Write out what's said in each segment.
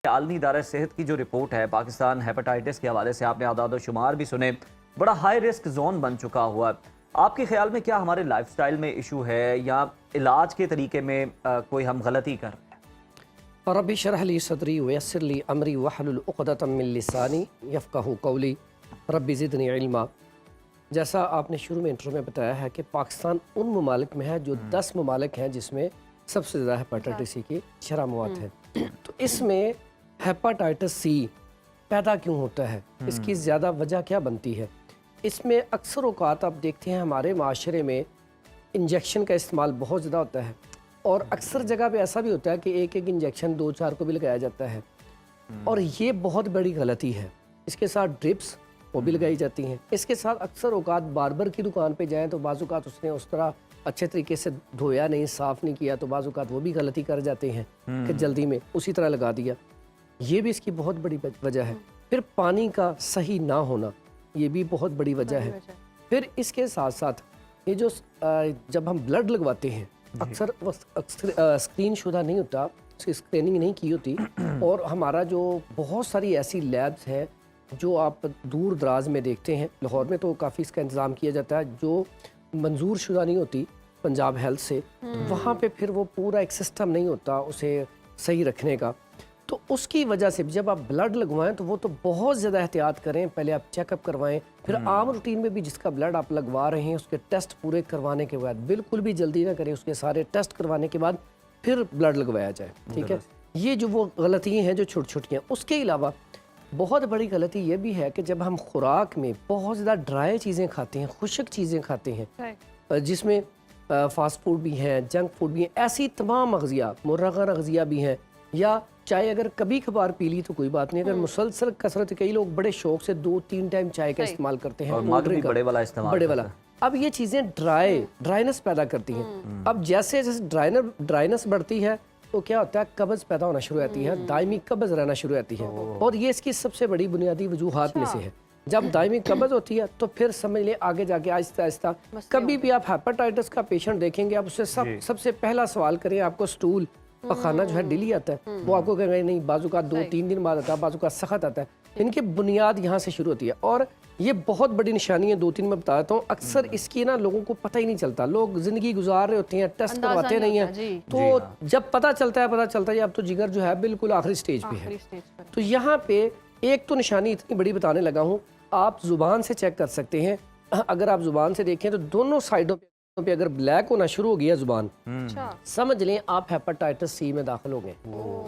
आलमी इदारा सेहत की जो रिपोर्ट है पाकिस्तान हेपेटाइटिस के हवाले से आपने आदाद शुमार भी सुने, बड़ा हाई रिस्क जोन बन चुका हुआ है। आपके ख्याल में क्या हमारे लाइफस्टाइल में इशू है या इलाज के तरीके में कोई हम गलती कर रहे हैं? रब्बि शरह ली सदरी वयस्सिर ली अमरी वहलुल उक़दतम मिन लिसानी यफ़क़हू क़ौली रब्बि ज़िदनी इल्मा। जैसा आपने शुरू में इंट्रो में बताया है कि पाकिस्तान उन ममालिक में है जो 10 ममालिक हैं जिसमें सबसे ज़्यादा हेपेटाइटिस सी की शरह मौत है। तो इसमें हेपेटाइटिस सी पैदा क्यों होता है, इसकी ज़्यादा वजह क्या बनती है? इसमें अक्सर औक़ात आप देखते हैं हमारे माशरे में इंजेक्शन का इस्तेमाल बहुत ज़्यादा होता है और अक्सर जगह पे ऐसा भी होता है कि एक एक इंजेक्शन 2-4 को भी लगाया जाता है और ये बहुत बड़ी गलती है। इसके साथ ड्रिप्स वो भी लगाई जाती हैं। इसके साथ अक्सर औक़ात बार्बर की दुकान पे जाएं तो बाज़ औक़ात उसने उस तरह अच्छे तरीके से धोया नहीं, साफ़ नहीं किया, तो बाज़ औक़ात वो भी गलती कर जाते हैं कि जल्दी में उसी तरह लगा दिया। ये भी इसकी बहुत बड़ी वजह है। फिर पानी का सही ना होना, ये भी बहुत बड़ी वजह है। फिर इसके साथ साथ ये जो जब हम ब्लड लगवाते हैं अक्सर स्क्रीन शुदा नहीं होता, उसकी स्क्रीनिंग नहीं की होती और हमारा जो बहुत सारी ऐसी लैब्स हैं जो आप दूर दराज में देखते हैं, लाहौर में तो काफ़ी इसका इंतज़ाम किया जाता है, जो मंजूर शुदा नहीं होती पंजाब हेल्थ से, वहाँ पे फिर वो पूरा एक सिस्टम नहीं होता उसे सही रखने का। तो उसकी वजह से जब आप ब्लड लगवाएं तो वो तो बहुत ज़्यादा एहतियात करें, पहले आप चेकअप करवाएं, फिर आम रूटीन में भी जिसका ब्लड आप लगवा रहे हैं उसके टेस्ट पूरे करवाने के बाद बिल्कुल भी जल्दी ना करें, उसके सारे टेस्ट करवाने के बाद फिर ब्लड लगवाया जाए। ठीक है, ये जो वो गलतियाँ हैं जो छोटी छोटी हैं। उसके अलावा बहुत बड़ी गलती ये भी है कि जब हम खुराक में बहुत ज़्यादा ड्राई चीज़ें खाते हैं, खुश्क चीज़ें खाते हैं, जिसमें फास्ट फूड भी हैं, जंक फूड भी हैं, ऐसी तमाम अग़ज़िया, मुर्रगा अग़ज़िया भी हैं, या चाय अगर कभी कभार पी ली तो कोई बात नहीं, अगर मुसलसल कसरत, कई लोग बड़े शौक से 2-3 टाइम चाय का इस्तेमाल करते हैं, बड़े वाला इस्तेमाल, बड़े वाला। अब ये चीज़ें ड्राइनेस पैदा करती हैं। अब जैसे जैसे ड्राइनेस बढ़ती है तो क्या होता है, कब्ज़ पैदा होना शुरू होती है, दायमी कब्ज़ रहना शुरू होती है और ये इसकी सबसे बड़ी बुनियादी वजूहात में से है। जब दायमी कब्ज़ होती है तो फिर समझ लें आगे जाके आहिस्ता आहिस्ता कभी भी आप हेपेटाइटिस का पेशेंट देखेंगे, आप उससे सबसे पहला सवाल करें, आपको स्टूल पखाना जो है डेली आता है, वो आपको कहेंगे नहीं, बाजू का 2-3 दिन बाद आता है, बाजू का सख्त आता है। इनकी बुनियाद यहाँ से शुरू होती है और ये बहुत बड़ी निशानी है। 2-3 मैं बता देता हूँ। अक्सर इसकी ना लोगों को पता ही नहीं चलता, लोग जिंदगी गुजार रहे होते हैं, टेस्ट करवाते नहीं हैं, तो जब पता चलता है अब तो जिगर जो है बिल्कुल आखिरी स्टेज पे है। तो यहाँ पे एक तो निशानी इतनी बड़ी बताने लगा हूँ, आप जुबान से चेक कर सकते हैं। अगर आप जुबान से देखें तो दोनों साइडों पे अगर ब्लैक होना शुरू हो गया जुबान, समझ लें आप हेपेटाइटिस सी में दाखिल हो गए।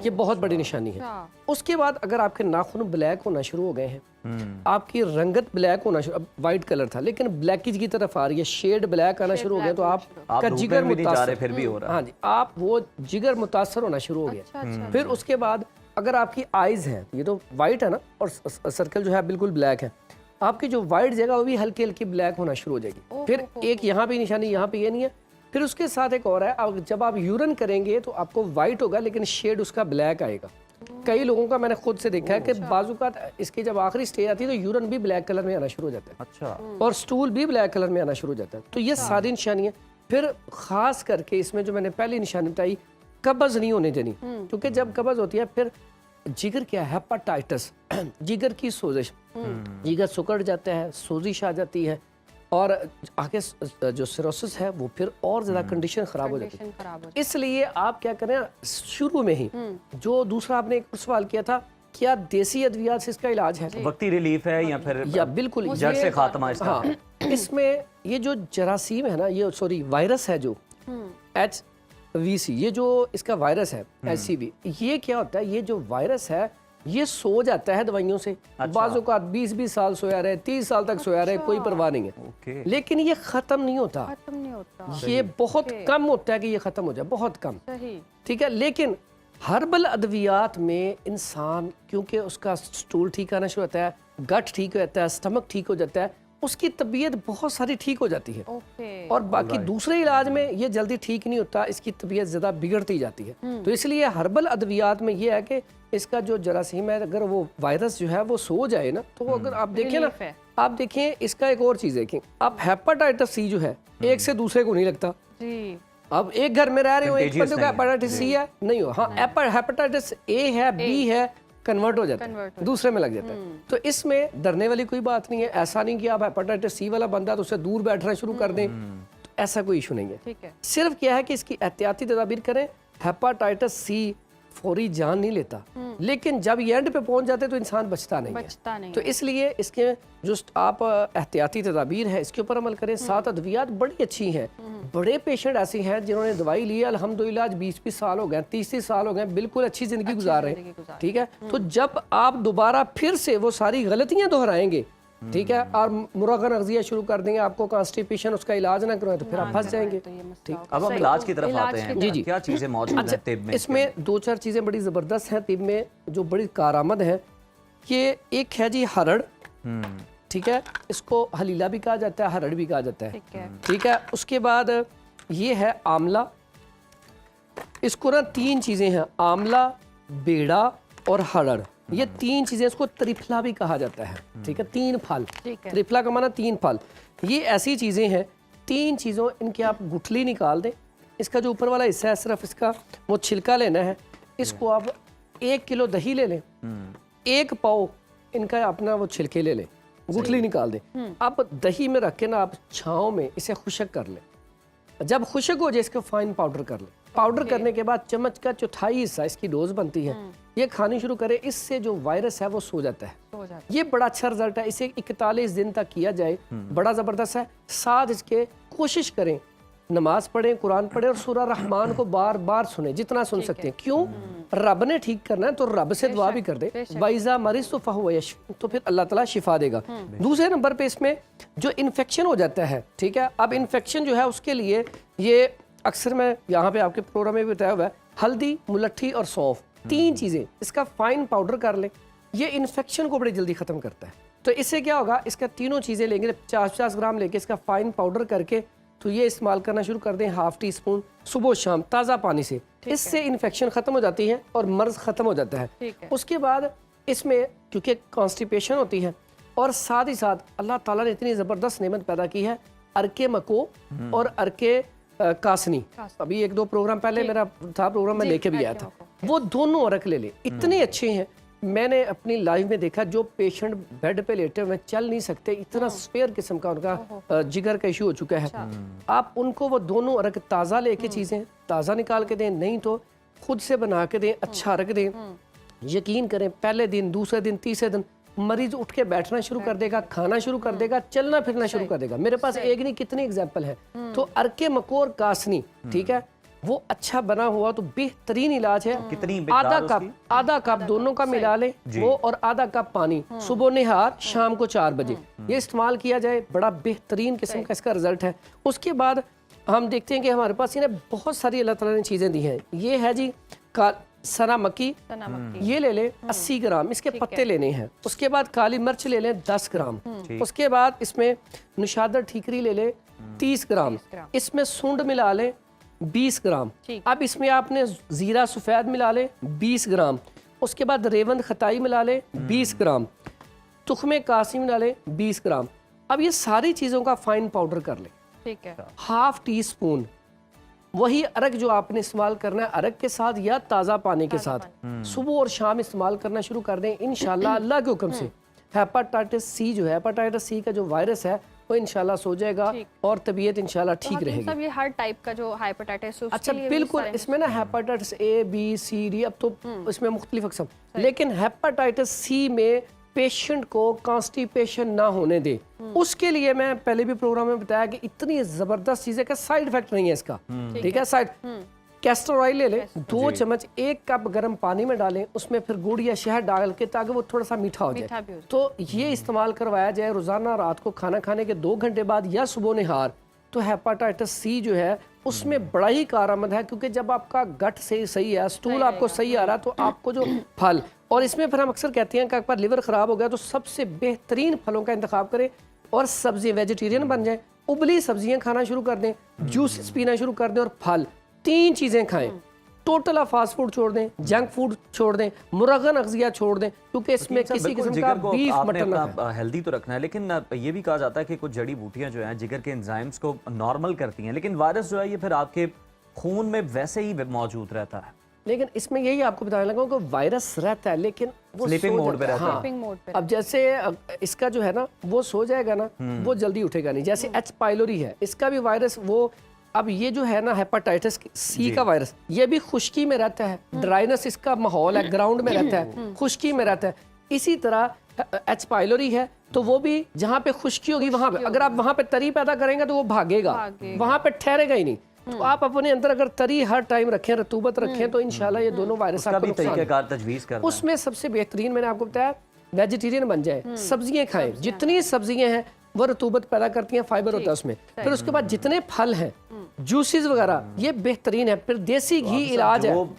ये बहुत बड़ी निशानी है। उसके बाद अगर आपके नाखून ब्लैक होना शुरू हो गए हैं, आपकी रंगत ब्लैक होना शुरू, अब वाइट कलर था लेकिन ब्लैकिश की तरफ आ रही है, शेड ब्लैक आना शुरू हो गया, तो आपका जिगर मुतासर, फिर भी हो रहा है, हाँ जी, आप वो जिगर मुतासर होना शुरू हो गया। फिर उसके बाद अगर आपकी आइज है, ये तो वाइट है ना और सर्कल जो है बिल्कुल ब्लैक है, आपकी जो वाइट जगह वो भी हल्की हल्की ब्लैक होना शुरू हो जाएगी। फिर एक यहाँ पे निशानी, यहाँ पे ये नहीं है। फिर उसके साथ एक और है, जब आप यूरिन करेंगे तो आपको वाइट होगा लेकिन शेड उसका ब्लैक आएगा। कई लोगों का मैंने खुद से देखा है कि बाजू का इसकी जब आखिरी स्टेज आती है तो यूरिन भी ब्लैक कलर में आना शुरू हो जाता है। अच्छा। और स्टूल भी ब्लैक कलर में आना शुरू हो जाता है। तो ये सारी निशानियाँ। फिर खास करके इसमें जो मैंने पहली निशानी बताई, कब्ज़ नहीं होने देनी, क्योंकि जब कब्ज़ होती है फिर जिगर क्या है, हेपेटाइटिस, जिगर की सोजिश, जिगर सिकुड़ जाता है, सोजिश आ जाती है और आगे जो सिरोसिस है वो फिर और ज़्यादा कंडीशन ख़राब हो जाती है। इसलिए आप क्या करें, शुरू में ही जो दूसरा आपने एक सवाल किया था, क्या देसी अद्वियात से इसका इलाज है, वक्ती रिलीफ है या फिर या बिल्कुल जड़ से खात्मा? हाँ, इसमें ये जो जरासीम है ना, ये सॉरी वायरस है जो HVC, ये जो इसका वायरस है HCV, ये क्या होता है, ये जो वायरस है ये सो जाता है दवाइयों से। बाजू का 20-20 साल सोया रहे, 30 साल तक सोया रहे, कोई परवाह नहीं है, लेकिन ये खत्म नहीं होता। ये बहुत कम होता है कि ये खत्म हो जाए, बहुत कम। ठीक है, लेकिन हर्बल अद्वियात में इंसान, क्योंकि उसका स्टूल ठीक आना शुरू होता है, गट ठीक हो जाता है, स्टमक ठीक हो जाता है, उसकी तबीयत बहुत सारी ठीक हो जाती है। और बाकी दूसरे इलाज में ये जल्दी ठीक नहीं होता, इसकी तबीयत ज़्यादा बिगड़ती जाती है। तो इसलिए हर्बल अद्वियात में ये है कि इसका जो जरासीम है, अगर वो वायरस जो है वो सो जाए ना, तो अगर आप देखें ना, आप देखें इसका एक और चीज़ देखें, आप हेपेटाइटिस सी जो है एक से दूसरे को नहीं लगता। अब एक घर में रह रहे हो, एक बंदे को हेपेटाइटिस सी है नहीं हो, हाँ हेपेटाइटिस ए है, बी है, कन्वर्ट हो जाता है, दूसरे में लग जाता है। तो इसमें डरने वाली कोई बात नहीं है। ऐसा नहीं कि आप हेपेटाइटिस सी वाला बंदा तो उससे दूर बैठना शुरू कर दें, तो ऐसा कोई इशू नहीं है। ठीक है। सिर्फ क्या है कि इसकी एहतियाती तदाबीर करें। हेपेटाइटिस सी फौरी जान नहीं लेता, लेकिन जब ये एंड पे पहुंच जाते तो इंसान बचता नहीं है। तो इसलिए इसके जो आप एहतियाती तदाबीर है इसके ऊपर अमल करें। साथ अद्वियात बड़ी अच्छी हैं। बड़े पेशेंट ऐसे हैं जिन्होंने दवाई ली, अल्हम्दुलिल्लाह आज 20-20 साल हो गए, 30-30 साल हो गए, बिल्कुल अच्छी जिंदगी गुजार रहे हैं। ठीक है, तो जब आप दोबारा फिर से वो सारी गलतियां दोहराएंगे, ठीक है, और मुरगन अग़ज़िया शुरू कर देंगे, आपको कॉन्स्टिपेशन उसका इलाज ना करें तो फिर आप फंस जाएंगे। ठीक, अब हम इलाज की तरफ आते हैं। जी जी, क्या चीजें मौजूद हैं तिब में? इसमें 2-4 चीज़ें बड़ी ज़बरदस्त हैं तिब में जो बड़ी कारआमद है। ये एक है जी हरड़, ठीक है, इसको हलीला भी कहा जाता है, हरड़ भी कहा जाता है। ठीक है, उसके बाद ये है आमला। इसको ना 3 चीज़ें हैं, आमला, बेड़ा और हरड़, ये 3 चीजें, इसको त्रिफला भी कहा जाता है। ठीक है, 3 फल, त्रिफला का माना 3 फल। ये ऐसी चीजें हैं, 3 चीजों इनके आप गुठली निकाल दें, इसका जो ऊपर वाला हिस्सा है सिर्फ इसका वो छिलका लेना है। इसको आप 1 किलो दही ले लें, 1 पाव इनका अपना वो छिलके ले लें, गुठली निकाल दें। आप दही में रख के ना आप छाँव में इसे खुशक कर लें। जब खुशक हो जाए इसका फाइन पाउडर कर लें। पाउडर करने के बाद चम्मच का 1/4 हिस्सा इसकी डोज बनती है, ये खानी शुरू करें। इससे जो वायरस है वो सो जाता है। ये बड़ा अच्छा रिजल्ट है। इसे 41 दिन तक किया जाए, बड़ा ज़बरदस्त है। साथ इसके कोशिश करें नमाज पढ़ें, कुरान पढ़ें और सूरा रहमान को बार बार सुने, जितना सुन सकते हैं। क्यों? रब ने ठीक करना है तो रब से दुआ भी कर दे, वाइजा मरीज तो फहुव यशफी, तो फिर अल्लाह ताला शिफा देगा। दूसरे नंबर पे इसमें जो इन्फेक्शन हो जाता है, ठीक है, अब इन्फेक्शन जो है उसके लिए ये अक्सर मैं यहाँ पे आपके प्रोग्राम में भी बताया हुआ है, हल्दी, मुलट्ठी और सौंफ, 3 चीज़ें इसका फाइन पाउडर कर लें। ये इन्फेक्शन को बड़ी जल्दी ख़त्म करता है। तो इससे क्या होगा, इसका तीनों चीज़ें लेंगे, 50-50 ग्राम लेके इसका फाइन पाउडर करके तो ये इस्तेमाल करना शुरू कर दें, ½ टीस्पून सुबह शाम ताज़ा पानी से। इससे इन्फेक्शन ख़त्म हो जाती है और मर्ज ख़त्म हो जाता है। उसके बाद इसमें क्योंकि कॉन्स्टिपेशन होती है और साथ ही साथ अल्लाह ताला ने इतनी ज़बरदस्त नेमत पैदा की है, अरके मको और अरके कासनी। अभी 1-2 प्रोग्राम पहले मेरा था प्रोग्राम, मैं लेके भी आया था। वो दोनों अरक ले ले, इतने अच्छे हैं। मैंने अपनी लाइफ में देखा जो पेशेंट बेड पे लेटे हुए चल नहीं सकते, इतना स्पेयर किस्म का उनका जिगर का इशू हो चुका है, आप उनको वो दोनों अरक ताज़ा लेके चीज़ें ताज़ा निकाल के दें, नहीं तो खुद से बना के दें, अच्छा रख दें। यकीन करें पहले दिन, दूसरे दिन, तीसरे दिन मरीज उठ के बैठना शुरू कर देगा, खाना शुरू कर देगा, चलना फिरना शुरू कर देगा। मेरे पास एक नहीं कितनी एग्जाम्पल है। तो अरके मकोर कासनी, ठीक है, वो अच्छा बना हुआ तो बेहतरीन इलाज है। कितनी आधा कप दोनों का मिला लें वो, और आधा कप पानी सुबह निहार, शाम को 4 बजे ये इस्तेमाल किया जाए, बड़ा बेहतरीन किस्म का इसका रिजल्ट है। उसके बाद हम देखते हैं कि हमारे पास इन्हें बहुत सारी अल्लाह ताला ने चीज़ें दी हैं। ये है जी सना मक्की, ये ले लें 80 ग्राम, इसके पत्ते लेने हैं। उसके बाद काली मिर्च ले लें 10 ग्राम। उसके बाद इसमें निशादर ठीकरी ले लें 30 ग्राम। इसमें सूंड मिला लें 20 ग्राम। अब इसमें आपने जीरा सफ़ेद मिला लें 20 ग्राम। उसके बाद रेवंद खताई मिला लें 20 ग्राम। तुख्मे कासी मिला लें 20 ग्राम। अब ये सारी चीज़ों का फाइन पाउडर कर लें, ठीक है, ½ टीस्पून। वही अरक जो आपने इस्तेमाल करना है अरक के साथ या ताज़ा पानी के साथ सुबह और शाम इस्तेमाल करना शुरू कर दें। इंशाल्लाह अल्लाह के हुक्म से हेपेटाइटिस सी जो है, हेपेटाइटिस सी का जो वायरस है वो इंशाल्लाह सो जाएगा और तबीयत इंशाल्लाह ठीक रहेगी। सब ये हर टाइप का जो हेपेटाइटिस, अच्छा बिल्कुल, इसमें ना hepatitis A, B, C, D, अब तो इसमें मुख्तलिफ अक़साम, लेकिन हेपेटाइटिस सी में पेशेंट को कॉन्स्टिपेशन ना होने दे, उसके लिए मैं पहले भी प्रोग्राम में बताया कि इतनी ज़बरदस्त चीज़ है कि साइड इफेक्ट नहीं है इसका। ठीक है, साइड कैस्टर ऑयल ले लें 2 चम्मच, 1 कप गर्म पानी में डालें, उसमें फिर गुड़ या शहद डाल के ताकि वो थोड़ा सा मीठा हो जाए। तो ये इस्तेमाल करवाया जाए रोज़ाना रात को खाना खाने के 2 घंटे बाद या सुबह निहार, तो हेपेटाइटिस सी जो है उसमें बड़ा ही कारआमद है। क्योंकि जब आपका गट सही है, स्टूल आपको सही आ रहा है, तो आपको जो फल, और इसमें फिर हम अक्सर कहते हैं कि अगर लिवर ख़राब हो गया तो सबसे बेहतरीन फलों का इंतखाब करें और सब्ज़ी वेजिटेरियन बन जाए, उबली सब्जियां खाना शुरू कर दें, जूसेस पीना शुरू कर दें और फल, 3 चीज़ें खाएं। टोटल आप फास्ट फूड छोड़ दें, जंक फूड छोड़ दें, मुरगन अग़ज़िया छोड़ दें, क्योंकि इसमें किसी किस्म का बीफ मटन हेल्दी तो रखना है। लेकिन ये भी कहा जाता है कि कुछ जड़ी बूटियां जो हैं जिगर के एंजाइम्स को नॉर्मल करती हैं, लेकिन वायरस जो है ये फिर आपके खून में वैसे ही मौजूद रहता है। लेकिन इसमें यही आपको बताने लगा कि वायरस रहता है लेकिन वो Sleeping सो mode पे जाता है। रहता है। हाँ। Sleeping mode पे। अब जैसे इसका जो है ना वो सो जाएगा ना वो जल्दी उठेगा नहीं। जैसे एच पाइलोरी है, इसका भी वायरस वो, अब ये जो है ना हेपेटाइटिस सी का वायरस, ये भी खुश्की में रहता है, ड्राइनेस इसका माहौल है, ग्राउंड में रहता है, खुश्की में रहता है। इसी तरह एच पाइलोरी है तो वो भी जहाँ पे खुश्की होगी वहां पे, अगर आप वहां पे तरी पैदा करेंगे तो वो भागेगा, वहां पे ठहरेगा ही नहीं। तो आप अपने अंदर अगर तरी हर टाइम रखें, रतूबत रखें, तो इंशाल्लाह ये दोनों वायरस उसका आपको भी नुकसान तरीकेकार तजवीज़ करना है। उसमें सबसे बेहतरीन मैंने आपको बताया वेजिटेरियन बन जाए, सब्जियां खाएं, जितनी सब्जियां हैं वो रतूबत पैदा करती हैं, फाइबर होता है उसमें। फिर उसके बाद जितने फल हैं, जूसेस वगैरह, ये बेहतरीन है। फिर देसी घी इलाज है। जो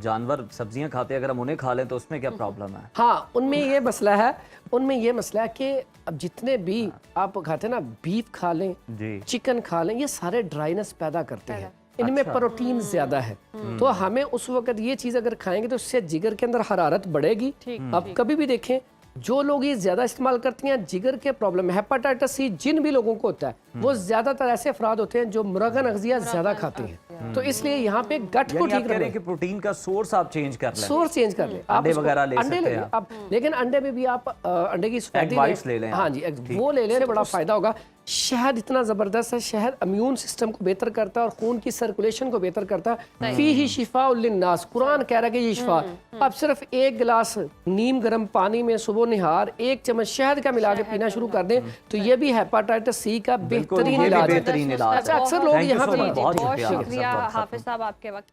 जानवर सब्जियां खाते हैं अगर हम उन्हें खा लें तो उसमें क्या प्रॉब्लम है? हाँ, उनमें ये मसला है, उनमें ये मसला है कि अब जितने भी आप खाते हैं ना, बीफ खा लें, जी। चिकन खा लें, ये सारे ड्राइनेस पैदा करते हैं, इनमें प्रोटीन ज्यादा है। तो हमें उस वक्त ये चीज अगर खाएंगे तो उससे जिगर के अंदर हरारत बढ़ेगी। अब कभी भी देखें जो लोग ये ज्यादा इस्तेमाल करती हैं, जिगर के प्रॉब्लम, हेपेटाइटिस सी जिन भी लोगों को होता है, वो ज्यादातर ऐसे अफराद होते हैं जो मुर्गन अग़ज़िया ज्यादा खाते हैं। तो इसलिए यहाँ पे गट को यानी आप ठीक कह रहे रखना हैं कि प्रोटीन का सोर्स आप चेंज कर लें। सोर्स चेंज कर लें। आप अंडे उसको- वगैरह ले अंडे सकते लें हैं आप, लेकिन अंडे में भी आप अंडे की सफेदी whites ले लें आप। हाँ जी, वो ले लें, बड़ा फायदा होगा। शहद इतना जबरदस्त है, शहद इम्यून सिस्टम को बेहतर करता है और खून की सर्कुलेशन को बेहतर करता है। फी ही शिफा लिन्नास, कुरान कह रहा है कि ये शिफा। आप सिर्फ एक गिलास नीम गर्म पानी में सुबह निहार 1 चम्मच शहद का मिला के पीना शुरू कर दें तो ये भी हेपेटाइटिस सी का बिल्कुल, बेहतरीन ये भी इलाज है। बेहतरीन इलाज अच्छा, है। अक्सर लोग Thank you यहाँ so पे much, बहुत बहुत शुक्रिया शुक्रिया हाफिज़ साहब। हाफिज साहब आपके वक्त का।